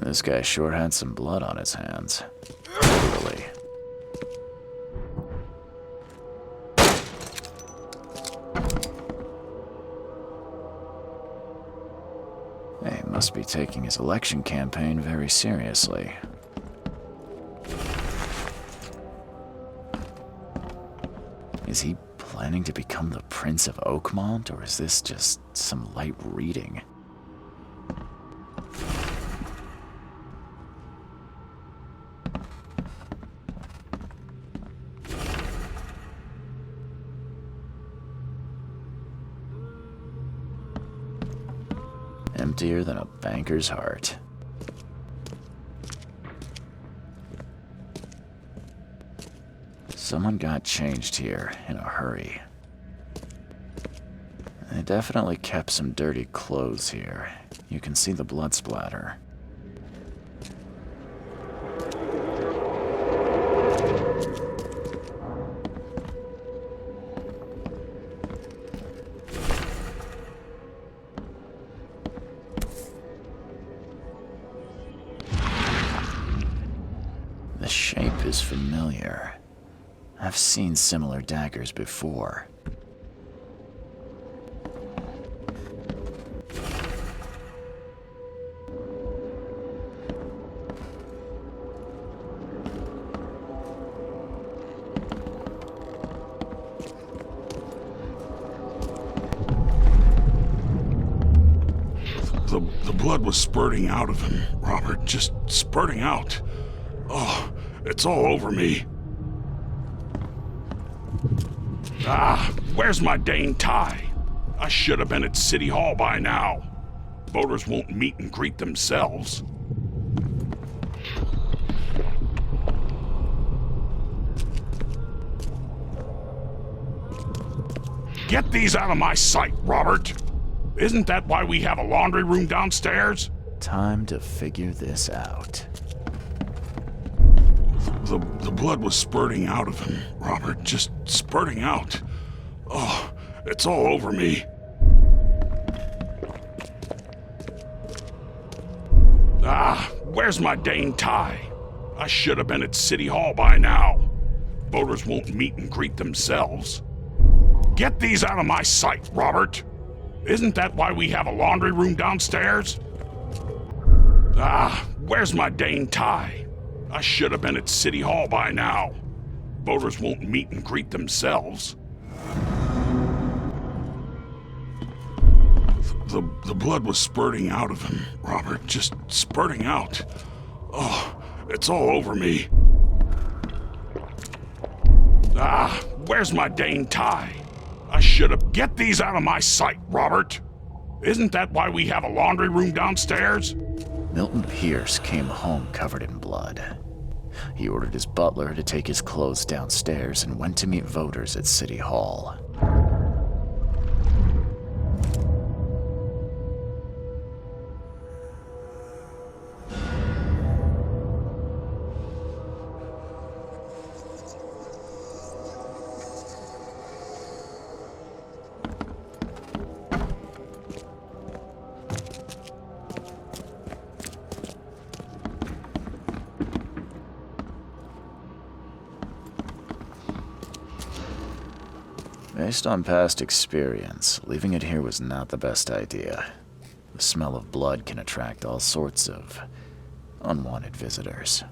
This guy sure had some blood on his hands. Literally. He must be taking his election campaign very seriously. Is he planning to become the Prince of Oakmont, or is this just some light reading? Emptier than a banker's heart. Someone got changed here in a hurry. They definitely kept some dirty clothes here. You can see the blood splatter. The shape is familiar. I've seen similar daggers before. The blood was spurting out of him, Robert, just spurting out. Oh, it's all over me. Ah, where's my dang tie? I should have been at City Hall by now. Voters won't meet and greet themselves. Get these out of my sight, Robert. Isn't that why we have a laundry room downstairs? Time to figure this out. The blood was spurting out of him, Robert, just spurting out. Oh, it's all over me. Ah, where's my dang tie? I should have been at City Hall by now. Voters won't meet and greet themselves. Get these out of my sight, Robert. Isn't that why we have a laundry room downstairs? Ah, where's my dang tie? I should have been at City Hall by now. Voters won't meet and greet themselves. The blood was spurting out of him, Robert, just spurting out. Oh, it's all over me. Ah, where's my dang tie? I should have... Get these out of my sight, Robert. Isn't that why we have a laundry room downstairs? Milton Pierce came home covered in blood. He ordered his butler to take his clothes downstairs and went to meet voters at City Hall. Based on past experience, leaving it here was not the best idea. The smell of blood can attract all sorts of unwanted visitors.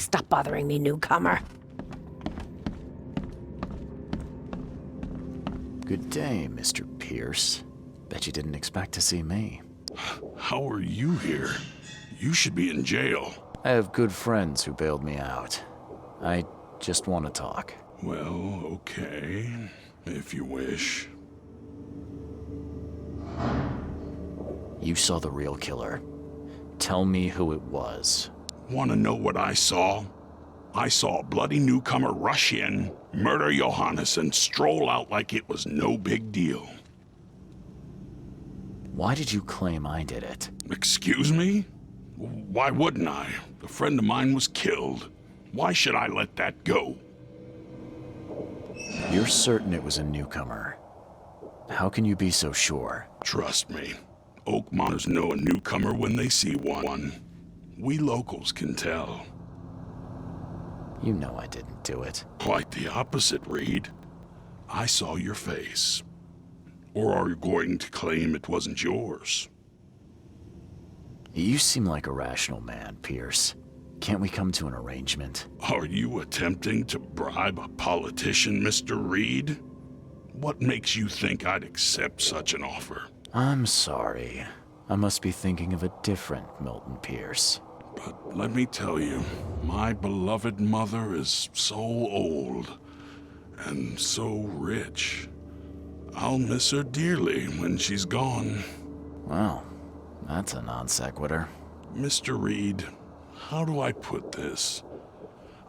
Stop bothering me, newcomer. Good day, Mr. Pierce. Bet you didn't expect to see me. How are you here? You should be in jail. I have good friends who bailed me out. I just want to talk. Well, okay, if you wish. You saw the real killer. Tell me who it was. Want to know what I saw? I saw a bloody newcomer rush in, murder Johannes, and stroll out like it was no big deal. Why did you claim I did it? Excuse me? Why wouldn't I? A friend of mine was killed. Why should I let that go? You're certain it was a newcomer. How can you be so sure? Trust me, Oakmonters know a newcomer when they see one. We locals can tell. You know I didn't do it. Quite the opposite, Reed. I saw your face. Or are you going to claim it wasn't yours? You seem like a rational man, Pierce. Can't we come to an arrangement? Are you attempting to bribe a politician, Mr. Reed? What makes you think I'd accept such an offer? I'm sorry. I must be thinking of a different Milton Pierce. But let me tell you, my beloved mother is so old and so rich. I'll miss her dearly when she's gone. Well, that's a non sequitur. Mr. Reed, how do I put this?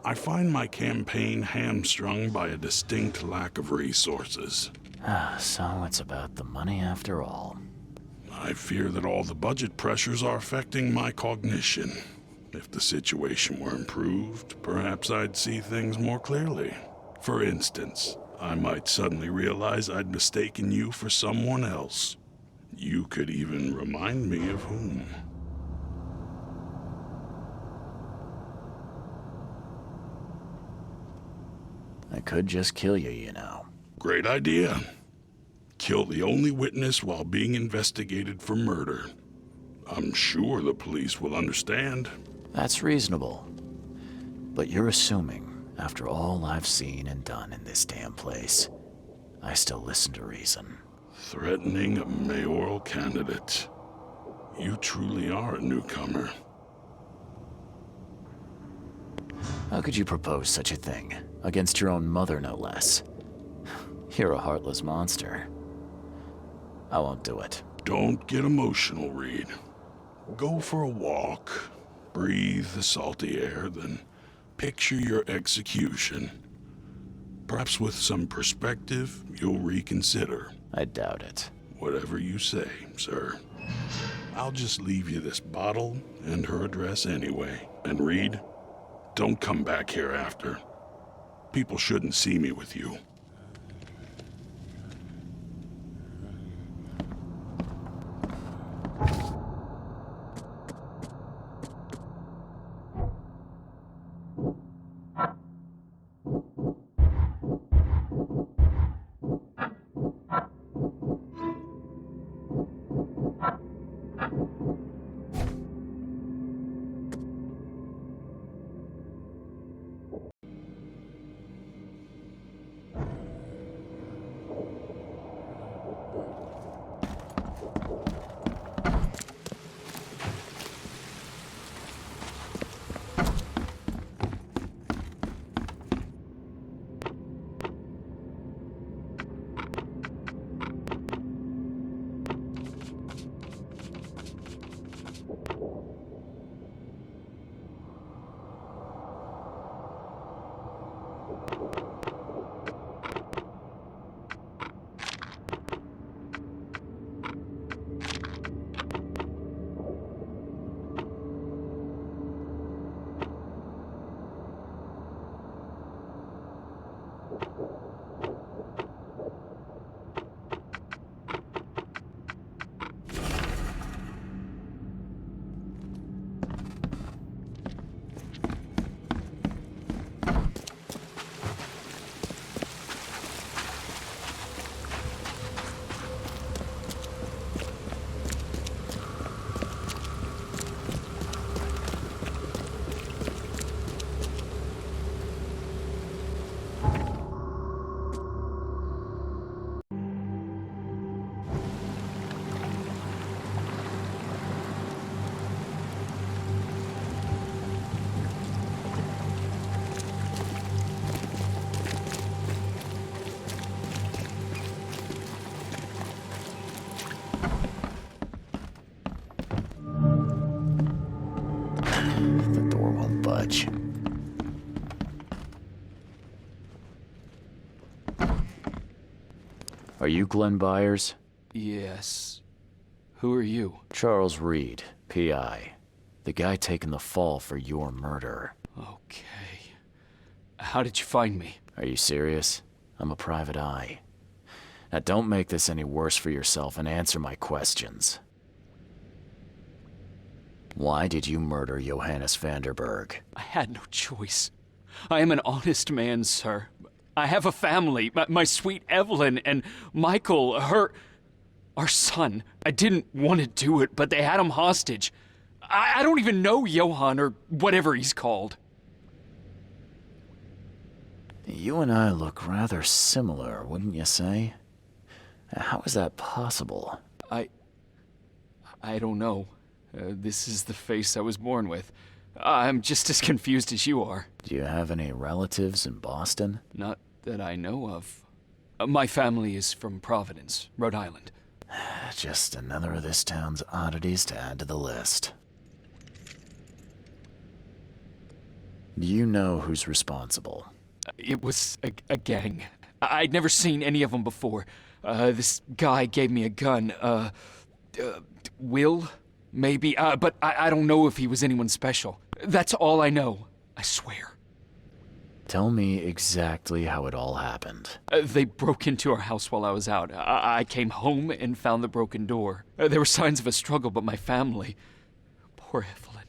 I find my campaign hamstrung by a distinct lack of resources. So it's about the money after all. I fear that all the budget pressures are affecting my cognition. If the situation were improved, perhaps I'd see things more clearly. For instance, I might suddenly realize I'd mistaken you for someone else. You could even remind me of whom. I could just kill you, you know. Great idea. Kill the only witness while being investigated for murder. I'm sure the police will understand. That's reasonable. But you're assuming, after all I've seen and done in this damn place, I still listen to reason. Threatening a mayoral candidate. You truly are a newcomer. How could you propose such a thing? Against your own mother, no less. You're a heartless monster. I won't do it. Don't get emotional, Reed. Go for a walk. Breathe the salty air, then picture your execution. Perhaps with some perspective, you'll reconsider. I doubt it. Whatever you say, sir. I'll just leave you this bottle and her address anyway. And Reed, don't come back here after. People shouldn't see me with you. much. Are you Glenn Byers? Yes. Who are you? Charles Reed, P.I. The guy taking the fall for your murder. Okay. How did you find me? Are you serious? I'm a private eye. Now don't make this any worse for yourself and answer my questions. Why did you murder Johannes Vanderberg? I had no choice. I am an honest man, sir. I have a family. My sweet Evelyn and Michael, our son. I didn't want to do it, but they had him hostage. I don't even know Johann or whatever he's called. You and I look rather similar, wouldn't you say? How is that possible? I don't know. This is the face I was born with. I'm just as confused as you are. Do you have any relatives in Boston? Not that I know of. My family is from Providence, Rhode Island. Just another of this town's oddities to add to the list. Do you know who's responsible? It was a gang. I'd never seen any of them before. This guy gave me a gun. Will? Maybe. But I don't know if he was anyone special. That's all I know. I swear. Tell me exactly how it all happened. They broke into our house while I was out. I came home and found the broken door. There were signs of a struggle, but my family... Poor Evelyn.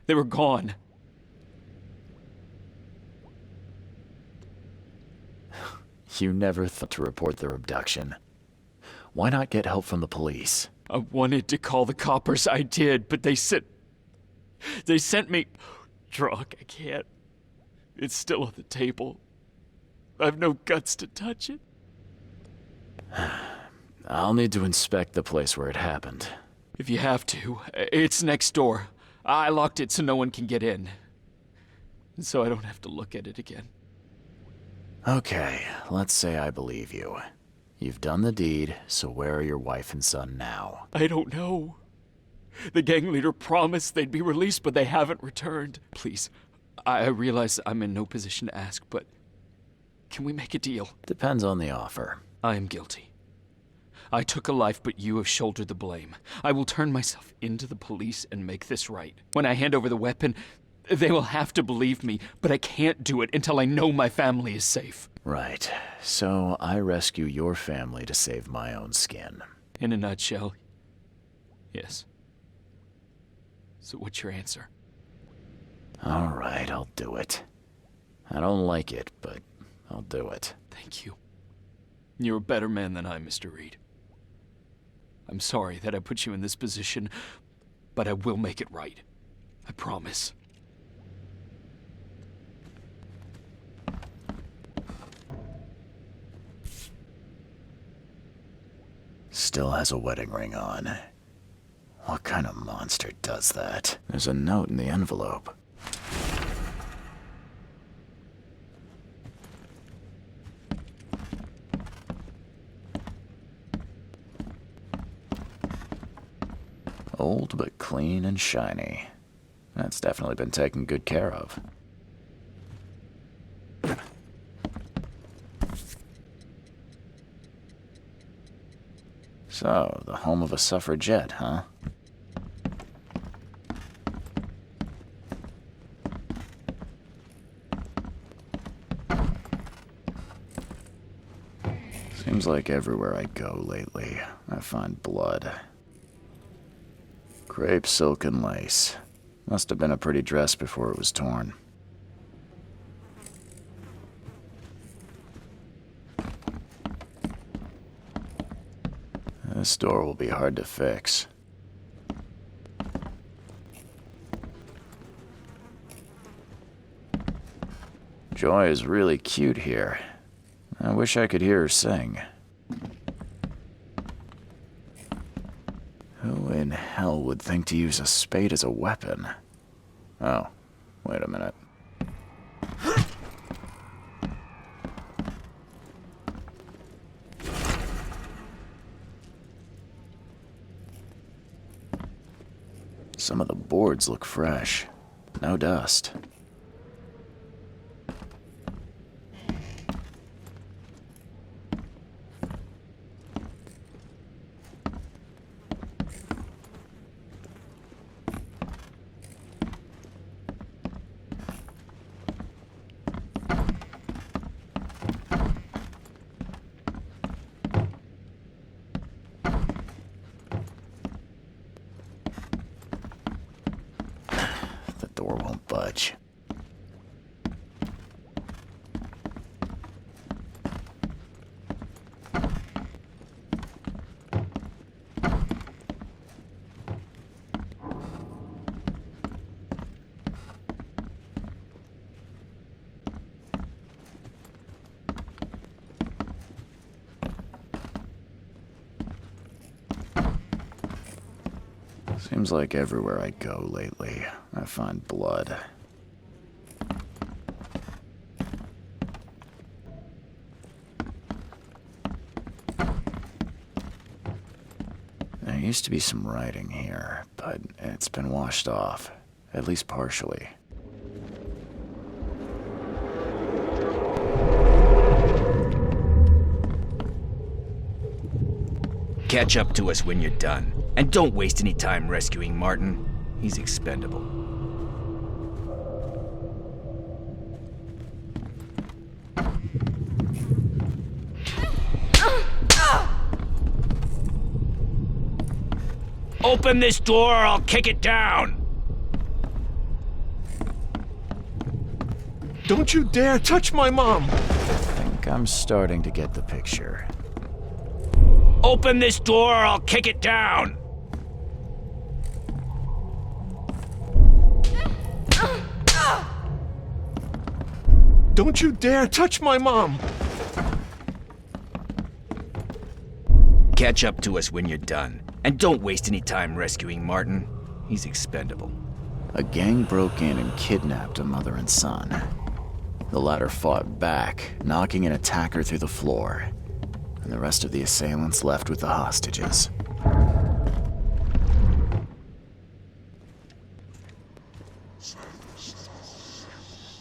They were gone. You never thought to report their abduction. Why not get help from the police? I wanted to call the coppers. I did, but they sent me... Drunk, I can't. It's still on the table. I've no guts to touch it. I'll need to inspect the place where it happened. If you have to, it's next door. I locked it so no one can get in. So I don't have to look at it again. Okay, let's say I believe you. You've done the deed, so where are your wife and son now? I don't know. The gang leader promised they'd be released, but they haven't returned. Please, I realize I'm in no position to ask, but can we make a deal? Depends on the offer. I am guilty. I took a life, but you have shouldered the blame. I will turn myself into the police and make this right. When I hand over the weapon, they will have to believe me, but I can't do it until I know my family is safe. Right. So I rescue your family to save my own skin. In a nutshell, yes. So what's your answer? All right, I'll do it. I don't like it, but I'll do it. Thank you. You're a better man than I, Mr. Reed. I'm sorry that I put you in this position, but I will make it right. I promise. Still has a wedding ring on. What kind of monster does that? There's a note in the envelope. Old but clean and shiny. That's definitely been taken good care of. So, the home of a suffragette, huh? Seems like everywhere I go lately, I find blood. Crepe, silk, and lace. Must have been a pretty dress before it was torn. This door will be hard to fix. Joy is really cute here. I wish I could hear her sing. Who in hell would think to use a spade as a weapon? Oh, wait a minute. Some of the boards look fresh. No dust. The door won't budge. Seems like everywhere I go lately, I find blood. There used to be some writing here, but it's been washed off, at least partially. Catch up to us when you're done. And don't waste any time rescuing Martin. He's expendable. Open this door or I'll kick it down! Don't you dare touch my mom! I think I'm starting to get the picture. Open this door or I'll kick it down! Don't you dare touch my mom! Catch up to us when you're done. And don't waste any time rescuing Martin. He's expendable. A gang broke in and kidnapped a mother and son. The latter fought back, knocking an attacker through the floor, and the rest of the assailants left with the hostages.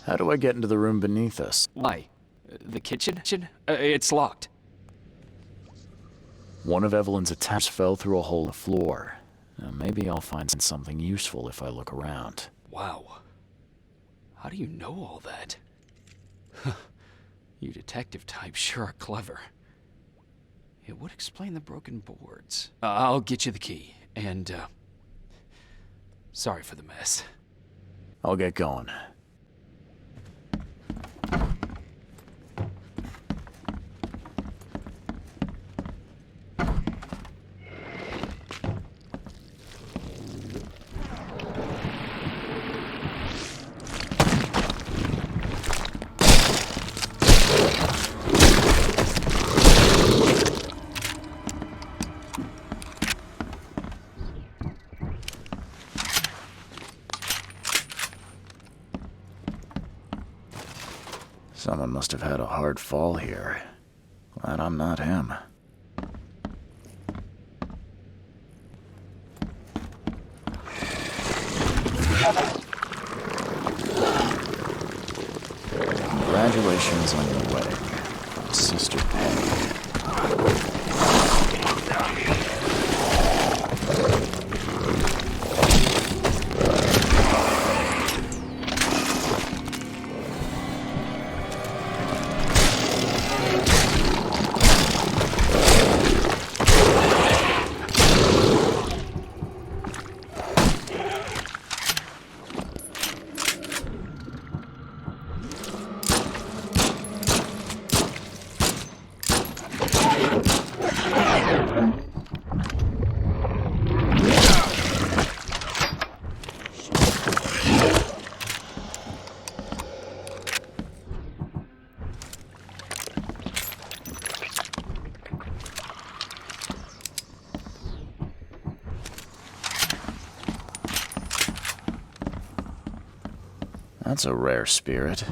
How do I get into the room beneath us? Why? The kitchen? It's locked. One of Evelyn's attacks fell through a hole in the floor. Now, maybe I'll find something useful if I look around. Wow. How do you know all that? You detective types sure are clever. It would explain the broken boards. I'll get you the key, and, sorry for the mess. I'll get going. Someone must have had a hard fall here. Glad I'm not him. Congratulations on your wedding, from Sister Penny. That's a rare spirit.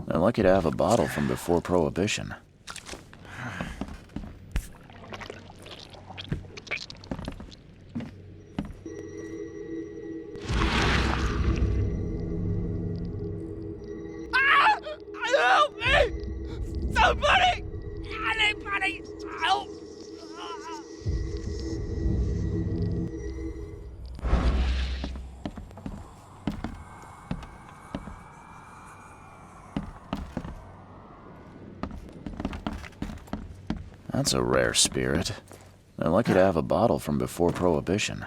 They're lucky to have a bottle from before Prohibition. That's a rare spirit. They're lucky to have a bottle from before Prohibition.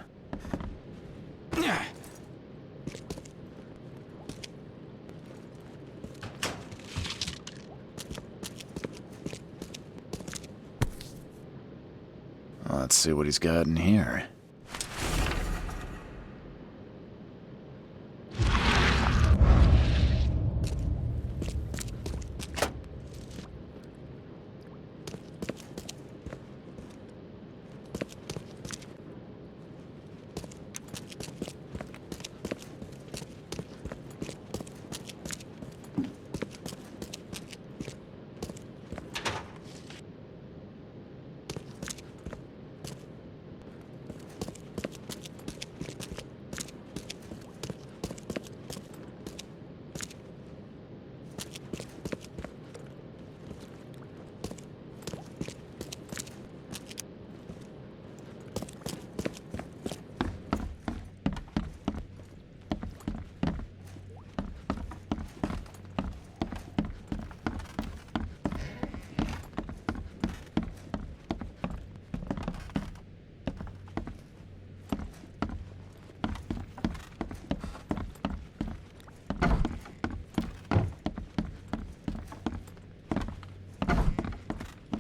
Let's see what he's got in here.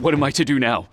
What am I to do now?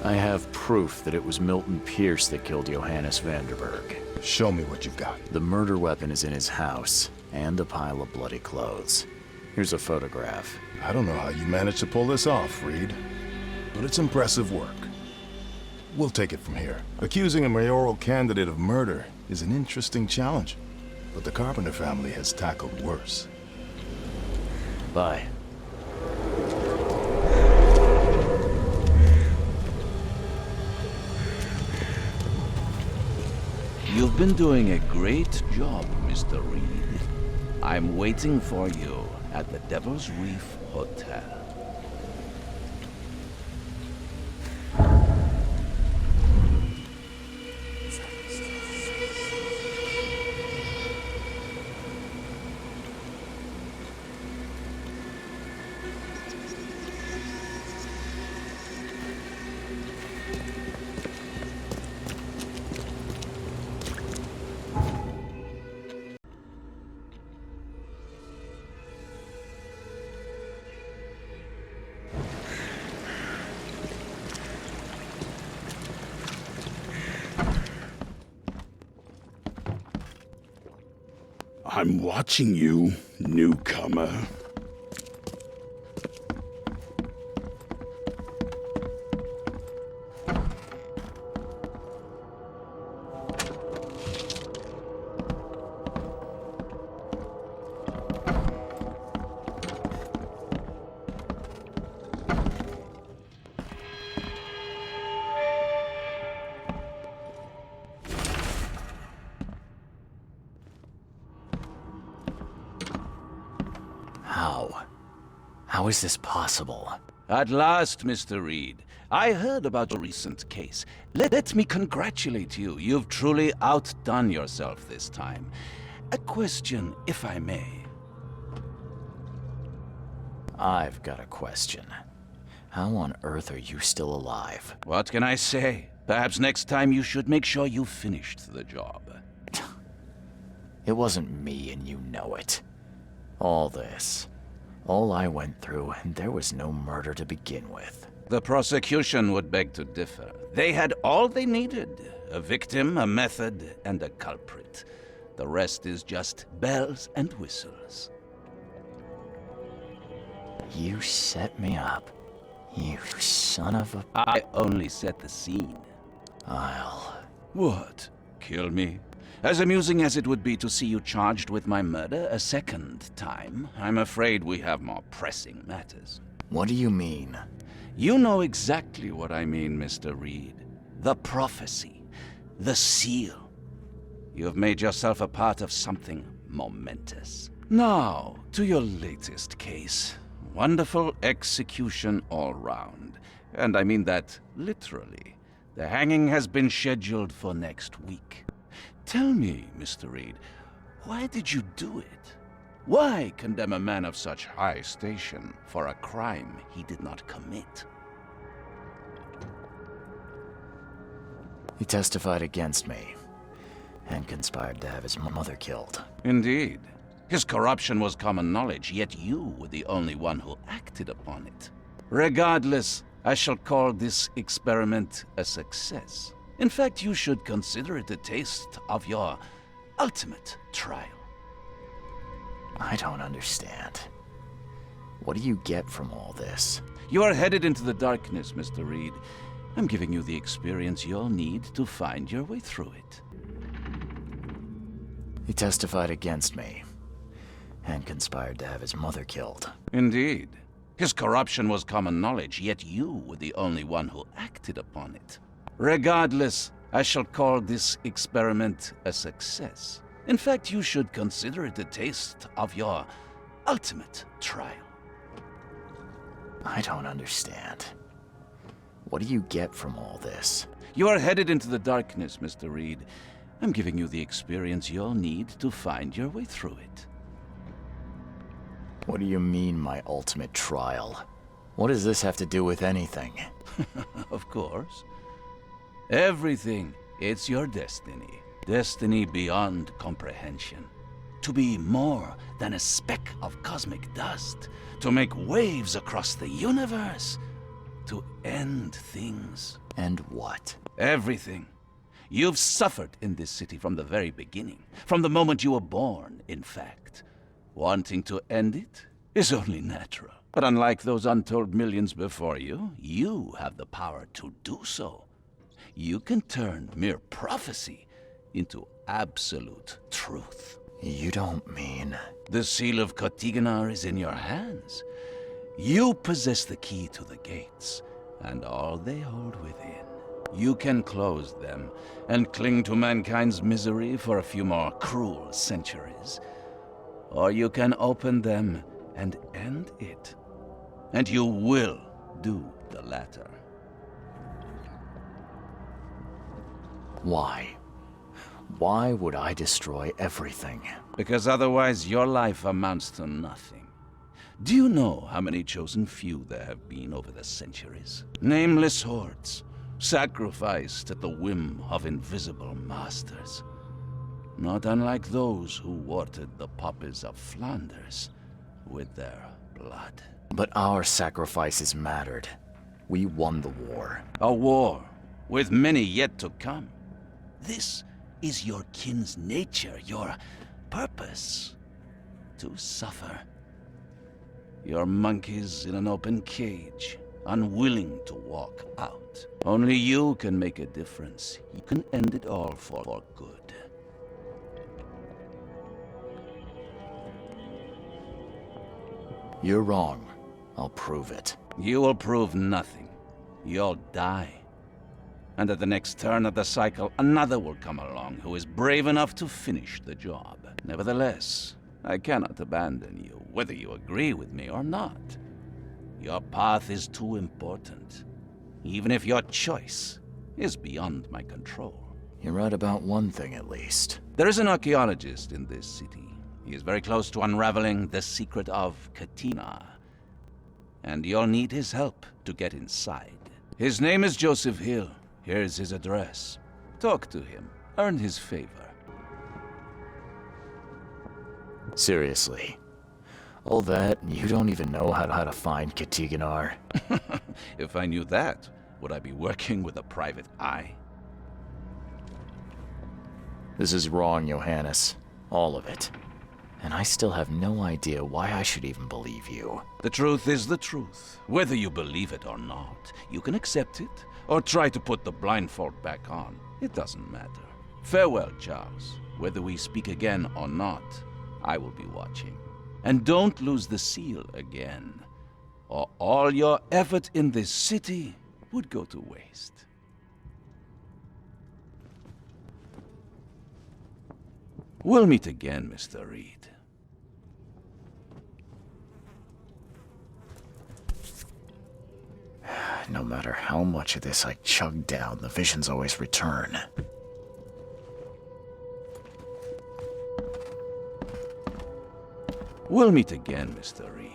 I have proof that it was Milton Pierce that killed Johannes Vanderberg. Show me what you've got. The murder weapon is in his house, and a pile of bloody clothes. Here's a photograph. I don't know how you managed to pull this off, Reed, but it's impressive work. We'll take it from here. Accusing a mayoral candidate of murder is an interesting challenge, but the Carpenter family has tackled worse. Bye. You've been doing a great job, Mr. Reed. I'm waiting for you at the Devil's Reef Hotel. I'm watching you, newcomer. How is this possible? At last, Mr. Reed. I heard about your recent case. Let me congratulate you. You've truly outdone yourself this time. A question, if I may. I've got a question. How on earth are you still alive? What can I say? Perhaps next time you should make sure you finished the job. It wasn't me, and you know it. All this. All I went through, and there was no murder to begin with. The prosecution would beg to differ. They had all they needed. A victim, a method, and a culprit. The rest is just bells and whistles. You set me up. You son of a... I only set the scene. I'll... What? Kill me? As amusing as it would be to see you charged with my murder a second time, I'm afraid we have more pressing matters. What do you mean? You know exactly what I mean, Mr. Reed. The prophecy. The seal. You have made yourself a part of something momentous. Now, to your latest case. Wonderful execution all round. And I mean that literally. The hanging has been scheduled for next week. Tell me, Mr. Reed, why did you do it? Why condemn a man of such high station for a crime he did not commit? He testified against me, and conspired to have his mother killed. Indeed. His corruption was common knowledge, yet you were the only one who acted upon it. Regardless, I shall call this experiment a success. In fact, you should consider it a taste of your ultimate trial. I don't understand. What do you get from all this? You are headed into the darkness, Mr. Reed. I'm giving you the experience you'll need to find your way through it. He testified against me, and conspired to have his mother killed. Indeed. His corruption was common knowledge, yet you were the only one who acted upon it. Regardless, I shall call this experiment a success. In fact, you should consider it a taste of your ultimate trial. I don't understand. What do you get from all this? You are headed into the darkness, Mr. Reed. I'm giving you the experience you'll need to find your way through it. What do you mean, my ultimate trial? What does this have to do with anything? Of course. Everything. It's your destiny. Destiny beyond comprehension. To be more than a speck of cosmic dust. To make waves across the universe. To end things. And what? Everything. You've suffered in this city from the very beginning. From the moment you were born, in fact. Wanting to end it is only natural. But unlike those untold millions before you, you have the power to do so. You can turn mere prophecy into absolute truth. You don't mean... The seal of Cthulhu is in your hands. You possess the key to the gates, and all they hold within. You can close them and cling to mankind's misery for a few more cruel centuries. Or you can open them and end it. And you will do the latter. Why? Why would I destroy everything? Because otherwise your life amounts to nothing. Do you know how many chosen few there have been over the centuries? Nameless hordes, sacrificed at the whim of invisible masters. Not unlike those who watered the poppies of Flanders with their blood. But our sacrifices mattered. We won the war. A war, with many yet to come. This is your kin's nature, your purpose. To suffer. You're monkeys in an open cage, unwilling to walk out. Only you can make a difference. You can end it all for good. You're wrong. I'll prove it. You will prove nothing. You'll die. And at the next turn of the cycle, another will come along who is brave enough to finish the job. Nevertheless, I cannot abandon you, whether you agree with me or not. Your path is too important, even if your choice is beyond my control. You're right about one thing, at least. There is an archaeologist in this city. He is very close to unraveling the secret of Cthulhu. And you'll need his help to get inside. His name is Joseph Hill. Here's his address. Talk to him. Earn his favor. Seriously. All that, you don't even know how to find Cthulhu. If I knew that, would I be working with a private eye? This is wrong, Johannes. All of it. And I still have no idea why I should even believe you. The truth is the truth. Whether you believe it or not, you can accept it, or try to put the blindfold back on. It doesn't matter. Farewell, Charles. Whether we speak again or not, I will be watching. And don't lose the seal again, or all your effort in this city would go to waste. We'll meet again, Mr. Reed. No matter how much of this I chug down, the visions always return. We'll meet again, Mr. Reed.